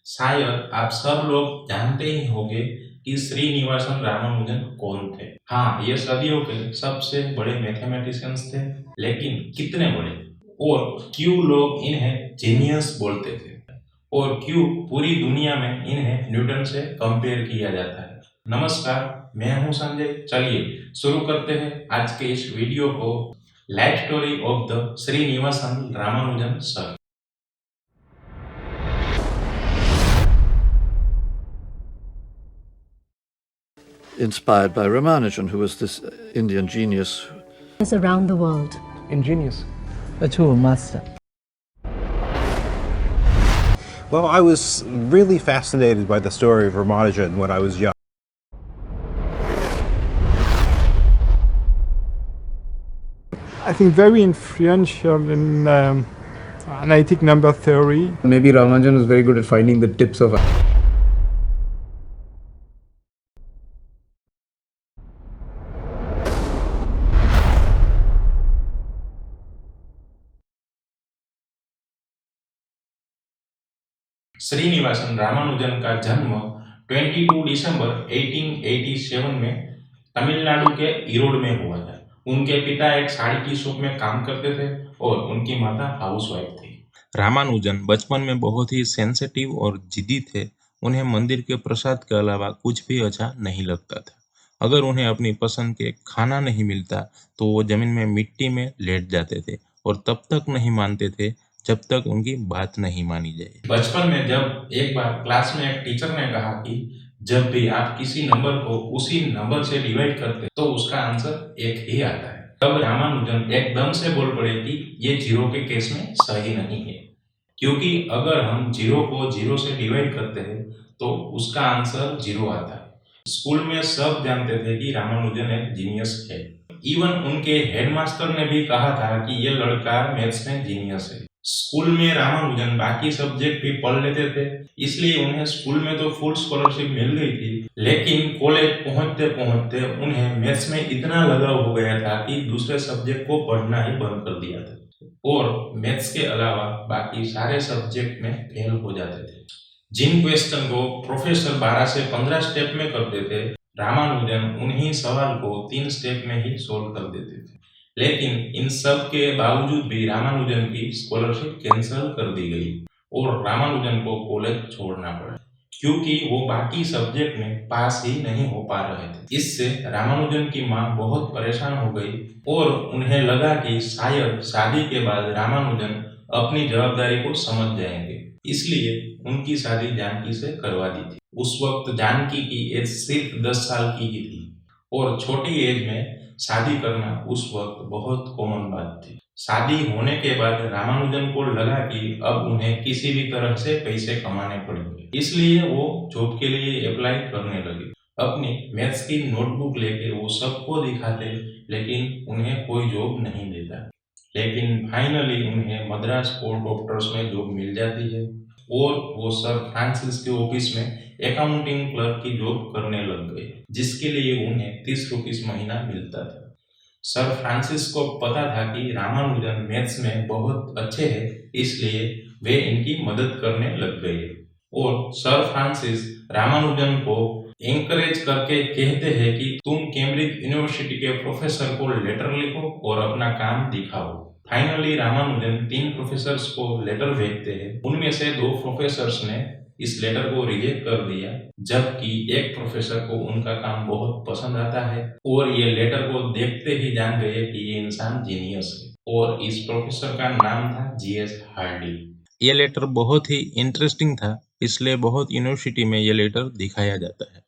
शायद आप सब लोग जानते ही होंगे कि श्रीनिवासन रामानुजन कौन थे। हाँ, ये सदियों के सबसे बड़े मैथमेटिशियंस थे, लेकिन कितने बड़े और क्यों लोग इन्हें जीनियस बोलते थे और क्यों पूरी दुनिया में इन्हें न्यूटन से कंपेयर किया जाता है। नमस्कार, मैं हूं संजय। चलिए शुरू करते हैं आज के इस वीडियो को। Life story of the Srinivasan Ramanujan sir. Inspired by Ramanujan, who was this Indian genius. Around the world. Ingenious. A true master. Well, I was really fascinated by the story of Ramanujan when I was young. I think very influential in analytic number theory. Maybe Ramanujan was very good at finding the tips of. Srinivasan Ramanujan का जन्म 22 दिसंबर 1887 में तमिलनाडु के ईरोड में हुआ था। उनके पिता एक साड़ी की शॉप में काम करते थे और उनकी माता हाउसवाइफ थी। रामानुजन बचपन में बहुत ही सेंसिटिव और जिद्दी थे। उन्हें मंदिर के प्रसाद के अलावा कुछ भी अच्छा नहीं लगता था। अगर उन्हें अपनी पसंद के खाना नहीं मिलता तो वो जमीन में मिट्टी में लेट जाते थे और तब तक नहीं मानते थे जब तक उनकी बात नहीं मानी जाए। बचपन में जब एक बार क्लास में एक टीचर ने कहा कि जब भी आप किसी नंबर को उसी नंबर से डिवाइड करते तो उसका आंसर एक ही आता है, तब रामानुजन एकदम से बोल पड़े कि ये जीरो के केस में सही नहीं है, क्योंकि अगर हम जीरो को जीरो से डिवाइड करते हैं तो उसका आंसर जीरो आता है। स्कूल में सब जानते थे कि रामानुजन एक जीनियस है। इवन उनके हेडमास्टर ने भी कहा था कि ये लड़का मैथ्स में जीनियस है। स्कूल में रामानुजन बाकी सब्जेक्ट भी पढ़ लेते थे, इसलिए उन्हें स्कूल में तो फुल स्कॉलरशिप मिल गई थी, लेकिन कॉलेज पहुंचते पहुंचते उन्हें मैथ्स में इतना लगाव हो गया था कि दूसरे सब्जेक्ट को पढ़ना ही बंद कर दिया था और मैथ्स के अलावा बाकी सारे सब्जेक्ट में फेल हो जाते थे। जिन क्वेश्चन को प्रोफेसर 12 से 15 स्टेप में करते थे, रामानुजन उन्हीं सवाल को 3 स्टेप में ही सोल्व कर देते थे। लेकिन इन सब के बावजूद भी रामानुजन की स्कॉलरशिप कैंसिल कर दी गई और रामानुजन को कॉलेज छोड़ना पड़ा, क्योंकि वो बाकी सब्जेक्ट में पास ही नहीं हो पा रहे थे। इससे रामानुजन की माँ बहुत परेशान हो गई और उन्हें लगा कि शायद शादी के बाद रामानुजन अपनी जवाबदारी को समझ जाएंगे, इसलिए उनकी शादी जानकी से करवा दी थी। उस वक्त जानकी की एज सिर्फ 10 साल की ही थी और छोटी एज में शादी करना उस वक्त बहुत कॉमन बात थी। शादी होने के बाद रामानुजन को लगा कि अब उन्हें किसी भी तरह से पैसे कमाने पड़ेंगे, इसलिए वो जॉब के लिए अप्लाई करने लगे। अपनी मैथ्स की नोटबुक लेके वो सबको दिखाते, लेकिन उन्हें कोई जॉब नहीं देता। लेकिन फाइनली उन्हें मद्रास पोर्ट ऑफ ट्रस्ट में जॉब मिल जाती है और वो सर फ्रांसिस के ऑफिस में अकाउंटिंग क्लर्क की जॉब करने लग गए, जिसके लिए उन्हें 30 रुपीस महीना मिलता था। सर फ्रांसिस को पता था कि रामानुजन मैथ्स में बहुत अच्छे हैं, इसलिए वे इनकी मदद करने लग गए और सर फ्रांसिस रामानुजन को एंकरेज करके कहते हैं कि तुम कैम्ब्रिज यूनिवर्सिटी के प्रोफेसर को लेटर लिखो और अपना काम दिखाओ। फाइनली रामानुजन 3 प्रोफेसर्स को लेटर भेजते हैं। उनमें से 2 प्रोफेसर्स ने इस लेटर को रिजेक्ट कर दिया, जबकि एक प्रोफेसर को उनका काम बहुत पसंद आता है और ये लेटर को देखते ही जान गए कि ये इंसान जीनियस है और इस प्रोफेसर का नाम था जीएस हार्डी। ये लेटर बहुत ही इंटरेस्टिंग था, इसलिए बहुत यूनिवर्सिटी में ये लेटर दिखाया जाता है।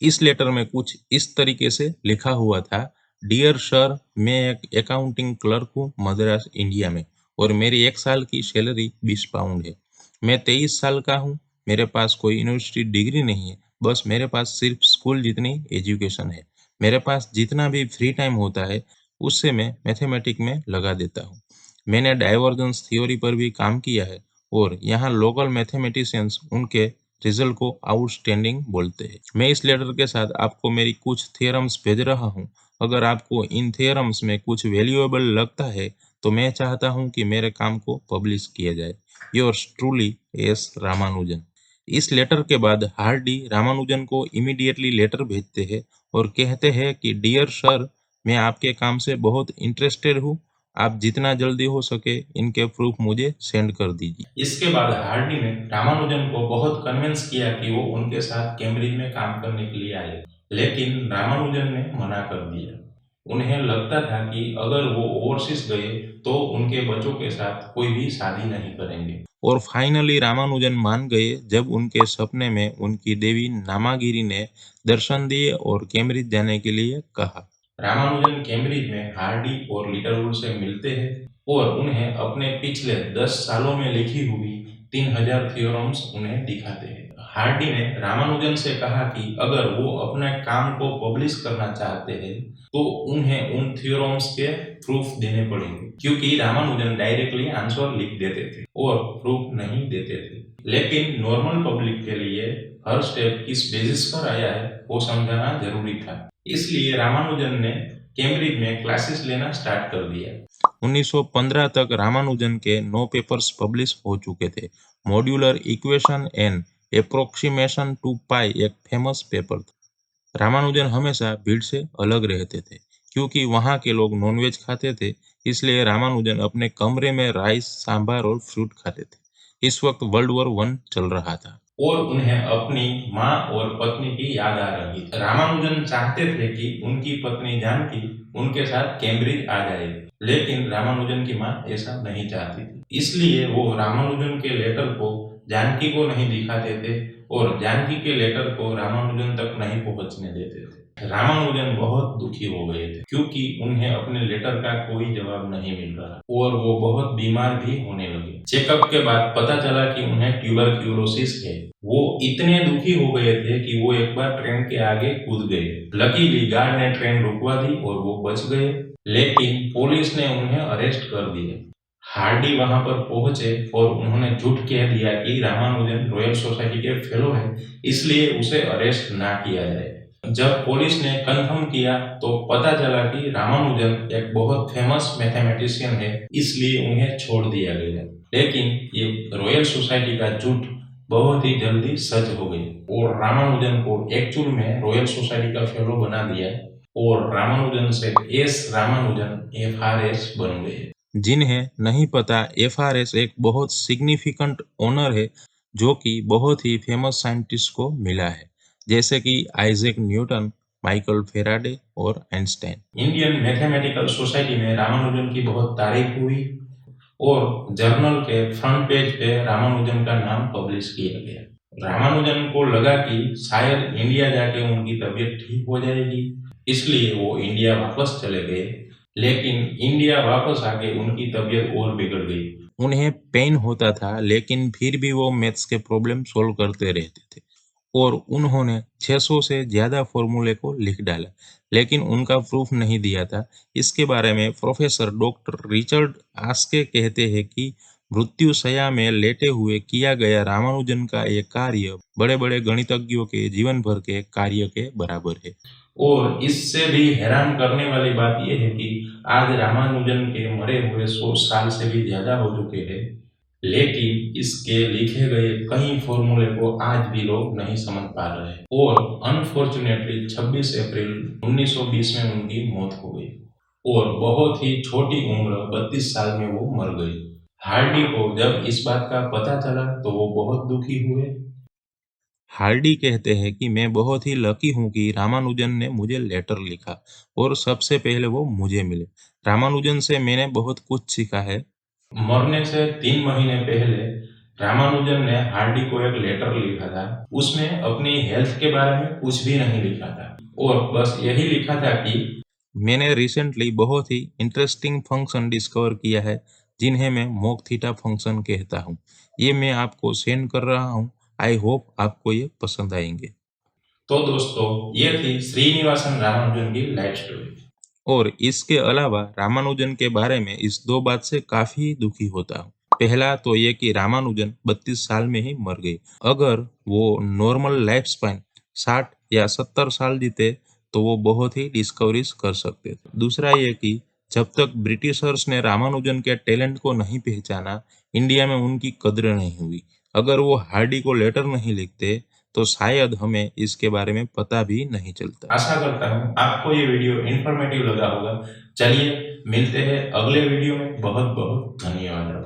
इस लेटर में कुछ इस तरीके से लिखा हुआ था, डियर सर, मैं एक अकाउंटिंग क्लर्क हूँ मद्रास इंडिया में और मेरी 1 साल की सैलरी 20 पाउंड है। मैं 23 साल का हूँ, मेरे पास कोई यूनिवर्सिटी डिग्री नहीं है, बस मेरे पास सिर्फ स्कूल जितनी एजुकेशन है। मेरे पास जितना भी फ्री टाइम होता है उससे मैं मैथमेटिक्स में लगा देता हूँ। मैंने डाइवर्जेंस थ्योरी पर भी काम किया है और यहाँ लोकल मैथमेटिशियंस उनके रिजल्ट को आउटस्टैंडिंग बोलते हैं। मैं इस लेटर के साथ आपको मेरी कुछ थ्योरम्स भेज रहा हूँ। अगर आपको इन थ्योरम्स में कुछ वैल्यूएबल लगता है तो मैं चाहता हूँ कि मेरे काम को पब्लिश किया जाए। Yours truly S Ramanujan. इस लेटर के बाद हार्डी रामानुजन को इमीडिएटली लेटर भेजते हैं और कहते हैं कि डियर सर, मैं आपके काम से बहुत इंटरेस्टेड हूँ। आप जितना जल्दी हो सके इनके प्रूफ मुझे सेंड कर दीजिए। इसके बाद हार्डी ने रामानुजन को बहुत कन्विंस किया कि वो उनके साथ कैम्ब्रिज में काम करने के लिए आए, लेकिन रामानुजन ने मना कर दिया। उन्हें लगता था कि अगर वो ओवरसीज गए तो उनके बच्चों के साथ कोई भी शादी नहीं करेंगे। और फाइनली रामानुजन मान गए जब उनके सपने में उनकी देवी नामागिरी ने दर्शन दिए और कैम्ब्रिज जाने के लिए कहा। रामानुजन कैम्ब्रिज में हार्डी और लिटलवुड से मिलते हैं और उन्हें अपने पिछले 10 सालों में लिखी हुई 3000 थ्योरम्स उन्हें दिखाते हैं। हार्डी ने रामानुजन से कहा कि अगर वो अपने काम को पब्लिश करना चाहते हैं तो उन्हें उन थ्योरम्स के प्रूफ देने पड़ेंगे, क्योंकि रामानुजन डायरेक्टली आंसर लिख देते थे और प्रूफ नहीं देते थे। लेकिन नॉर्मल पब्लिक के लिए हर स्टेप किस बेसिस पर आया है वो समझाना जरूरी था। इसलिए रामानुजन ने कैम्ब्रिज में क्लासेस लेना स्टार्ट कर दिया। 1915 तक रामानुजन के 9 पेपर्स पब्लिश हो चुके थे। Modular equation and approximation to pi एक फेमस पेपर था। रामानुजन हमेशा भीड़ से अलग रहते थे, क्योंकि वहाँ के लोग नॉनवेज खाते थे, इसलिए रामानुजन अपने कमरे में राइस, सांभर और फ्रूट खाते थे। इस वक्त वर्ल्ड वॉर 1 चल रहा था और उन्हें अपनी माँ और पत्नी की याद आ रही थी। रामानुजन चाहते थे कि उनकी पत्नी जानकी उनके साथ कैम्ब्रिज आ जाए, लेकिन रामानुजन की माँ ऐसा नहीं चाहती थी। इसलिए वो रामानुजन के लेटर को जानकी को नहीं दिखाते थे और जानकी के लेटर को रामानुजन तक नहीं पहुंचने देते थे। रामानुजन बहुत दुखी हो गए थे, क्योंकि उन्हें अपने लेटर का कोई जवाब नहीं मिल रहा और वो बहुत बीमार भी होने लगे। चेकअप के बाद पता चला कि उन्हें ट्यूबरक्यूलोसिस है। वो इतने दुखी हो गए थे कि वो एक बार ट्रेन के आगे कूद गए। लकीली गार्ड ने ट्रेन रुकवा दी और वो बच गए, लेकिन पुलिस ने उन्हें अरेस्ट कर दिया। हार्डी वहां पर पहुंचे और उन्होंने झूठ कह दिया कि रामानुजन रॉयल सोसाइटी के फेलो है, इसलिए उसे अरेस्ट ना किया जाए। जब पुलिस ने कंफर्म किया तो पता चला कि रामानुजन एक बहुत फेमस मैथमेटिशियन है, इसलिए उन्हें छोड़ दिया गया। लेकिन ये रॉयल सोसाइटी का झूठ बहुत ही जल्दी सच हो गई और रामानुजन को एक्चुअल में रॉयल सोसाइटी का फेलो बना दिया और रामानुजन से एस रामानुजन FRS बन गए। जिन्हें नहीं पता, FRS एक बहुत सिग्निफिकेंट ऑनर है जो कि बहुत ही फेमस साइंटिस्ट को मिला है, जैसे कि आइजैक न्यूटन, माइकल फेराडे और आइंस्टाइन। इंडियन मैथमेटिकल सोसाइटी में रामानुजन की बहुत तारीफ हुई और जर्नल के फ्रंट पेज पे रामानुजन का नाम पब्लिश किया गया। रामानुजन को लगा कि शायद इंडिया जाके उनकी तबीयत ठीक हो जाएगी, इसलिए वो इंडिया वापस चले गए। लेकिन इंडिया वापस आके उनकी तबीयत और बिगड़ गई। उन्हें पेन होता था, लेकिन फिर भी वो मैथ्स के प्रॉब्लम सोल्व करते रहते थे और उन्होंने 600 से ज्यादा फॉर्मूले को लिख डाला, लेकिन उनका प्रूफ नहीं दिया था। इसके बारे में प्रोफेसर डॉक्टर रिचर्ड आस्के कहते हैं कि मृत्युशैया में लेटे हुए किया गया रामानुजन का ये कार्य बड़े बड़े गणितज्ञों के जीवन भर के कार्य के बराबर है। और इससे भी हैरान करने वाली बात यह है कि आज रामानुजन के मरे हुए 100 साल से भी ज्यादा हो चुके हैं, लेकिन इसके लिखे गए कई फॉर्मूले को आज भी लोग नहीं समझ पा रहे हैं। और अनफॉर्चुनेटली 26 अप्रैल 1920 में उनकी मौत हो गई और बहुत ही छोटी उम्र 32 साल में वो मर गए। हार्डी को जब इस बात का पता चला तो वो बहुत दुखी हुए। हार्डी कहते हैं कि मैं बहुत ही लकी हूँ कि रामानुजन ने मुझे लेटर लिखा और सबसे पहले वो मुझे मिले। रामानुजन से मैंने बहुत कुछ सीखा है। मरने से 3 महीने पहले रामानुजन ने हार्डी को एक लेटर लिखा था। उसमें अपनी हेल्थ के बारे में कुछ भी नहीं लिखा था और बस यही लिखा था कि मैंने रिसेंटली बहुत ही इंटरेस्टिंग फंक्शन डिस्कवर किया है, जिन्हें मैं मॉक थीटा फंक्शन कहता हूँ। ये मैं आपको सेंड कर रहा हूँ। आई होप आपको ये पसंद आएंगे। तो दोस्तों, ये थी श्रीनिवासन रामानुजन की लाइफ स्टोरी। और इसके अलावा रामानुजन के बारे में इस 2 बात से काफी दुखी होता हूँ। पहला तो ये कि रामानुजन 32 साल में ही मर गए। अगर वो नॉर्मल लाइफ स्पैन 60 या 70 साल जीते तो वो बहुत ही डिस्कवरीज कर सकते थे। दूसरा ये कि जब तक ब्रिटिशर्स ने रामानुजन के टैलेंट को नहीं पहचाना, इंडिया में उनकी कद्र नहीं हुई। अगर वो हार्डी को लेटर नहीं लिखते तो शायद हमें इसके बारे में पता भी नहीं चलता। आशा करता हूँ आपको ये वीडियो इंफॉर्मेटिव लगा होगा। चलिए मिलते हैं अगले वीडियो में। बहुत बहुत धन्यवाद।